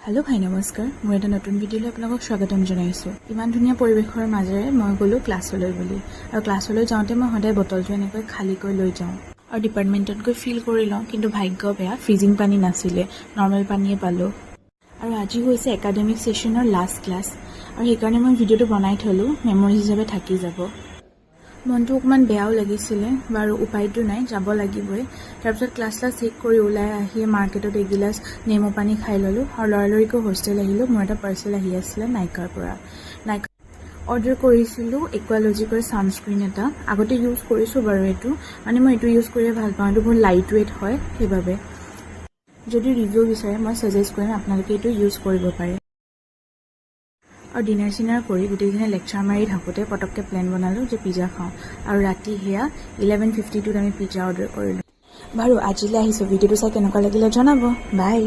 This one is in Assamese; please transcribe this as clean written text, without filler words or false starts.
हेलो भाई नमस्कार मैं এটা নতুন ভিডিওলৈ আপোনাক স্বাগতম জনাইছো। ইমান ধুনীয়া পৰিবেশৰ মাজেৰে মই গলো ক্লাছলৈ বুলি আৰু ক্লাছলৈ যাওঁতে মই সদায় বটলটো এনেকৈ খালীকৈ লৈ যাওঁ আৰু ডিপাৰ্টমেণ্টত গৈ ফিল কৰি লওঁ, কিন্তু ভাগ্য বেয়া ফ্ৰিজিং পানী নাছিলে, নৰ্মেল পানীয়ে পালো। আৰু আজি হৈছে একাডেমিক সেশনৰ লাষ্ট ক্লাছ আৰু সেইকাৰণে মই ভিডিওটো বনাই থলো, মেমৰি হিচাপে থাকি যাব। মনটো অকমান বেয়াও লাগিছিলে, বাৰু উপায়টো নাই, যাব লাগিবই। তাৰপিছত ক্লাছ শেষ কৰি ওলাই আহি মাৰ্কেটত এগিলাছ নেমু পানী খাই ললো আৰু লৰালৰিকৈ হোষ্টেল আহিলো। মোৰ এটা পাৰ্চেল আহি আছিলে নাইকাৰ পৰা। নাইকা অৰ্ডাৰ কৰিছিলোঁ একুৱালজিকৰ ছানস্ক্ৰীন এটা, আগতে ইউজ কৰিছোঁ বাৰু। এইটো মানে মই এইটো ইউজ কৰিয়ে ভাল পাওঁ, এইটো বহুত লাইট ৱেইট হয়, সেইবাবে যদি ৰিভিউ বিচাৰে মই ছাজেষ্ট কৰিম আপোনালোকে এইটো ইউজ কৰিব পাৰে। আৰু ডিনাৰ চিনাৰ কৰি গোটেইদিনে লেকচাৰ মাৰি থাকোঁতে পটককৈ প্লেন বনালোঁ যে পিজ্জা খাওঁ, আৰু ৰাতি সেয়া 11:52 আমি পিজ্জা অৰ্ডাৰ কৰিলোঁ। বাৰু আজিলৈ আহিছোঁ, ভিডিঅ'টো চাই কেনেকুৱা লাগিলে জনাব। বাই।